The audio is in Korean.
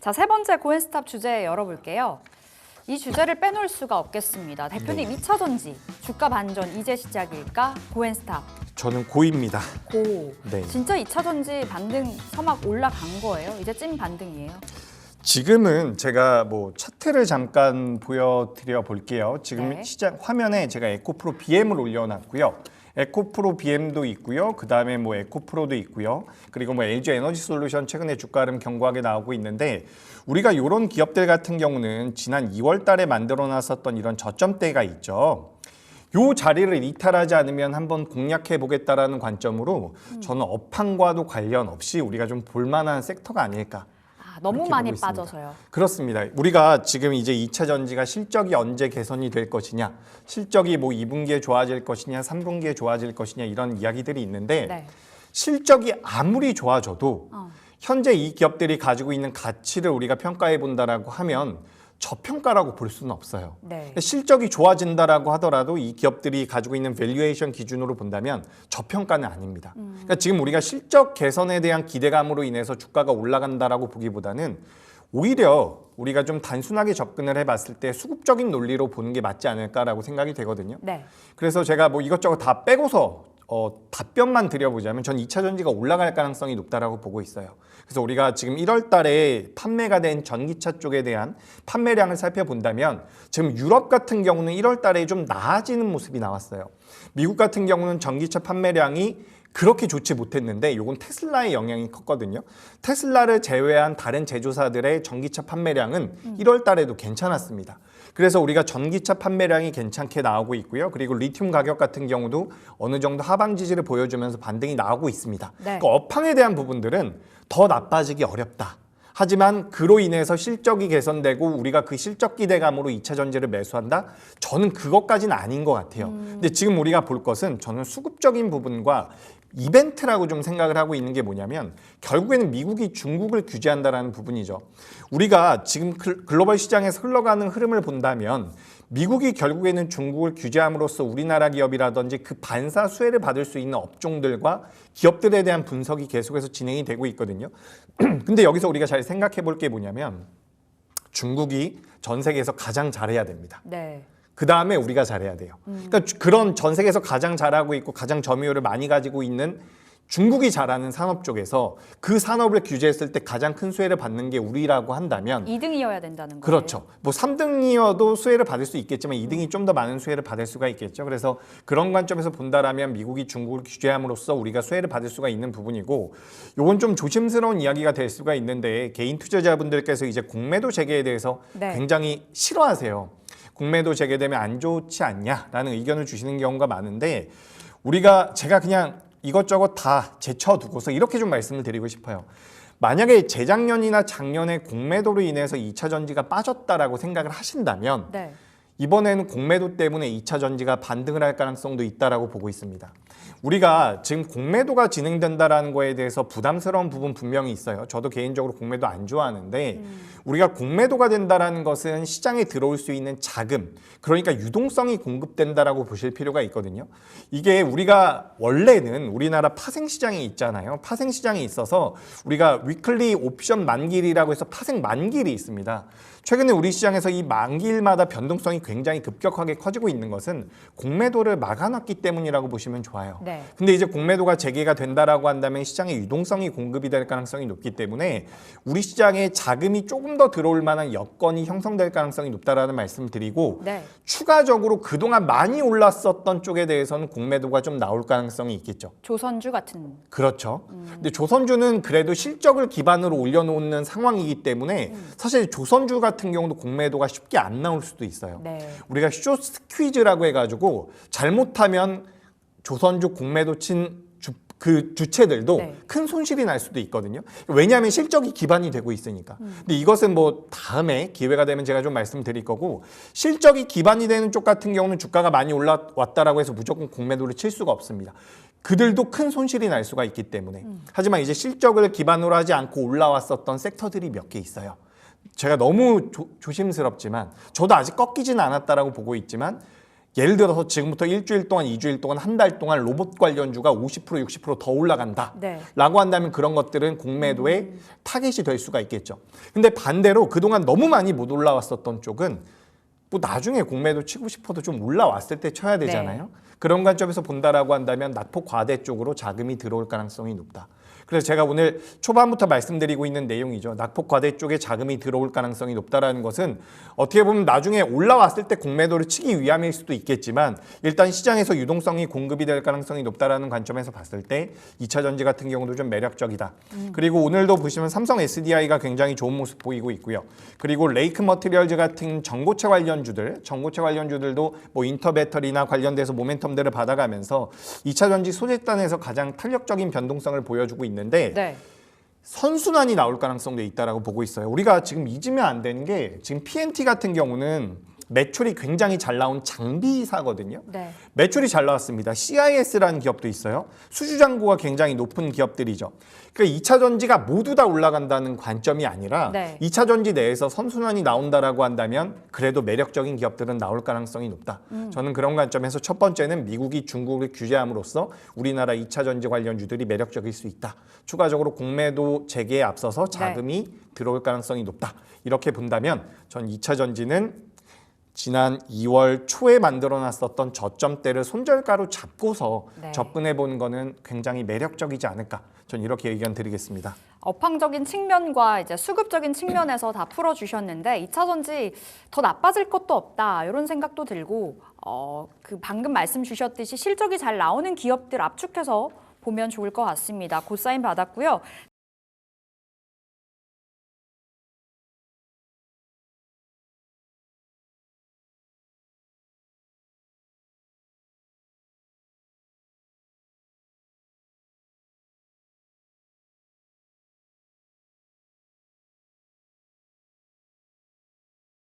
자, 세 번째 고엔스탑 주제 열어볼게요. 이 주제를 빼놓을 수가 없겠습니다. 대표님, 2차 전지, 주가 반전 이제 시작일까? 고엔스탑. 저는 고입니다. 고. 네. 진짜 2차 전지 반등 서막 올라간 거예요? 이제 찐 반등이에요? 지금은 제가 뭐 차트를 잠깐 보여드려 볼게요. 지금 네. 시장 화면에 제가 에코프로 BM을 올려놨고요. 에코프로 BM도 있고요. 그 다음에 뭐 에코프로도 있고요. 그리고 뭐 LG 에너지 솔루션 최근에 주가 흐름 견고하게 나오고 있는데 우리가 이런 기업들 같은 경우는 지난 2월 달에 만들어놨었던 이런 저점대가 있죠. 요 자리를 이탈하지 않으면 한번 공략해 보겠다라는 관점으로 저는 업황과도 관련 없이 우리가 좀 볼만한 섹터가 아닐까. 너무 그렇게 많이 보고 있습니다. 빠져서요. 그렇습니다. 우리가 지금 이제 2차 전지가 실적이 언제 개선이 될 것이냐, 실적이 뭐 2분기에 좋아질 것이냐, 3분기에 좋아질 것이냐 이런 이야기들이 있는데 네. 실적이 아무리 좋아져도 현재 이 기업들이 가지고 있는 가치를 우리가 평가해 본다라고 하면 저평가라고 볼 수는 없어요. 네. 실적이 좋아진다라고 하더라도 이 기업들이 가지고 있는 밸류에이션 기준으로 본다면 저평가는 아닙니다. 그러니까 지금 우리가 실적 개선에 대한 기대감으로 인해서 주가가 올라간다라고 보기보다는 오히려 우리가 좀 단순하게 접근을 해봤을 때 수급적인 논리로 보는 게 맞지 않을까라고 생각이 되거든요. 네. 그래서 제가 뭐 이것저것 다 빼고서 답변만 드려보자면 전 2차 전지가 올라갈 가능성이 높다라고 보고 있어요. 그래서 우리가 지금 1월 달에 판매가 된 전기차 쪽에 대한 판매량을 살펴본다면 지금 유럽 같은 경우는 1월 달에 좀 나아지는 모습이 나왔어요. 미국 같은 경우는 전기차 판매량이 그렇게 좋지 못했는데 이건 테슬라의 영향이 컸거든요. 테슬라를 제외한 다른 제조사들의 전기차 판매량은 1월 달에도 괜찮았습니다. 그래서 우리가 전기차 판매량이 괜찮게 나오고 있고요. 그리고 리튬 가격 같은 경우도 어느 정도 하방 지지를 보여주면서 반등이 나오고 있습니다. 네. 그러니까 업황에 대한 부분들은 더 나빠지기 어렵다. 하지만 그로 인해서 실적이 개선되고 우리가 그 실적 기대감으로 2차 전지를 매수한다? 저는 그것까지는 아닌 것 같아요. 근데 지금 우리가 볼 것은 저는 수급적인 부분과 이벤트라고 좀 생각을 하고 있는 게 뭐냐면 결국에는 미국이 중국을 규제한다라는 부분이죠. 우리가 지금 글로벌 시장에서 흘러가는 흐름을 본다면 미국이 결국에는 중국을 규제함으로써 우리나라 기업이라든지 그 반사 수혜를 받을 수 있는 업종들과 기업들에 대한 분석이 계속해서 진행이 되고 있거든요. 근데 여기서 우리가 잘 생각해 볼 게 뭐냐면 중국이 전 세계에서 가장 잘해야 됩니다. 네. 그 다음에 우리가 잘해야 돼요. 그러니까 그런 전 세계에서 가장 잘하고 있고 가장 점유율을 많이 가지고 있는 중국이 잘하는 산업 쪽에서 그 산업을 규제했을 때 가장 큰 수혜를 받는 게 우리라고 한다면 2등이어야 된다는 거예요. 그렇죠. 뭐 3등이어도 수혜를 받을 수 있겠지만 2등이 좀 더 많은 수혜를 받을 수가 있겠죠. 그래서 그런 관점에서 본다라면 미국이 중국을 규제함으로써 우리가 수혜를 받을 수가 있는 부분이고 요건 좀 조심스러운 이야기가 될 수가 있는데 개인 투자자분들께서 이제 공매도 재개에 대해서 네. 굉장히 싫어하세요. 공매도 재개되면 안 좋지 않냐라는 의견을 주시는 경우가 많은데 제가 그냥 이것저것 다 제쳐두고서 이렇게 좀 말씀을 드리고 싶어요. 만약에 재작년이나 작년에 공매도로 인해서 2차 전지가 빠졌다라고 생각을 하신다면 네. 이번에는 공매도 때문에 2차 전지가 반등을 할 가능성도 있다라고 보고 있습니다. 우리가 지금 공매도가 진행된다라는 거에 대해서 부담스러운 부분 분명히 있어요. 저도 개인적으로 공매도 안 좋아하는데 우리가 공매도가 된다라는 것은 시장에 들어올 수 있는 자금, 그러니까 유동성이 공급된다라고 보실 필요가 있거든요. 이게 우리가 원래는 우리나라 파생 시장이 있잖아요. 파생 시장이 있어서 우리가 위클리 옵션 만기일이라고 해서 파생 만기일이 있습니다. 최근에 우리 시장에서 이 만기일마다 변동성이 굉장히 급격하게 커지고 있는 것은 공매도를 막아놨기 때문이라고 보시면 좋아요. 네. 근데 이제 공매도가 재개가 된다라고 한다면 시장에 유동성이 공급이 될 가능성이 높기 때문에 우리 시장에 자금이 조금 더 들어올 만한 여건이 형성될 가능성이 높다라는 말씀을 드리고 네. 추가적으로 그동안 많이 올랐었던 쪽에 대해서는 공매도가 좀 나올 가능성이 있겠죠. 조선주 같은. 그렇죠. 근데 조선주는 그래도 실적을 기반으로 올려놓는 상황이기 때문에 사실 조선주 같은 경우도 공매도가 쉽게 안 나올 수도 있어요. 네. 우리가 숏 스퀴즈라고 해가지고 잘못하면 조선주 공매도 친 그 주체들도 네. 큰 손실이 날 수도 있거든요. 왜냐하면 실적이 기반이 되고 있으니까. 근데 이것은 뭐 다음에 기회가 되면 제가 좀 말씀드릴 거고 실적이 기반이 되는 쪽 같은 경우는 주가가 많이 올라왔다라고 해서 무조건 공매도를 칠 수가 없습니다. 그들도 큰 손실이 날 수가 있기 때문에. 하지만 이제 실적을 기반으로 하지 않고 올라왔었던 섹터들이 몇 개 있어요. 제가 너무 조심스럽지만 저도 아직 꺾이지는 않았다라고 보고 있지만 예를 들어서 지금부터 일주일 동안, 2주일 동안, 한 달 동안 로봇 관련주가 50%, 60%더 올라간다. 네. 라고 한다면 그런 것들은 공매도의 타겟이 될 수가 있겠죠. 근데 반대로 그동안 너무 많이 못 올라왔었던 쪽은 뭐 나중에 공매도 치고 싶어도 좀 올라왔을 때 쳐야 되잖아요. 네. 그런 관점에서 본다라고 한다면 낙폭 과대 쪽으로 자금이 들어올 가능성이 높다. 그래서 제가 오늘 초반부터 말씀드리고 있는 내용이죠. 낙폭 과대 쪽에 자금이 들어올 가능성이 높다라는 것은 어떻게 보면 나중에 올라왔을 때 공매도를 치기 위함일 수도 있겠지만 일단 시장에서 유동성이 공급이 될 가능성이 높다라는 관점에서 봤을 때 2차 전지 같은 경우도 좀 매력적이다. 그리고 오늘도 보시면 삼성 SDI가 굉장히 좋은 모습 보이고 있고요. 그리고 레이크 머티리얼즈 같은 전고체 관련주들도 뭐 인터배터리나 관련돼서 모멘텀들을 받아가면서 2차 전지 소재단에서 가장 탄력적인 변동성을 보여주고 있는데 네. 선순환이 나올 가능성도 있다라고 보고 있어요. 우리가 지금 잊으면 안 되는 게 지금 PNT 같은 경우는 매출이 굉장히 잘 나온 장비사거든요. 네. 매출이 잘 나왔습니다. CIS라는 기업도 있어요. 수주잔고가 굉장히 높은 기업들이죠. 그러니까 2차 전지가 모두 다 올라간다는 관점이 아니라 네. 2차 전지 내에서 선순환이 나온다라고 한다면 그래도 매력적인 기업들은 나올 가능성이 높다. 저는 그런 관점에서 첫 번째는 미국이 중국을 규제함으로써 우리나라 2차 전지 관련주들이 매력적일 수 있다. 추가적으로 공매도 재개에 앞서서 자금이 들어올 가능성이 높다. 이렇게 본다면 전 2차 전지는 지난 2월 초에 만들어놨었던 저점대를 손절가로 잡고서 네. 접근해 보는 거는 굉장히 매력적이지 않을까. 전 이렇게 의견 드리겠습니다. 업황적인 측면과 이제 수급적인 측면에서 다 풀어주셨는데 2차 전지 더 나빠질 것도 없다 이런 생각도 들고 그 방금 말씀 주셨듯이 실적이 잘 나오는 기업들 압축해서 보면 좋을 것 같습니다. 고사인 받았고요.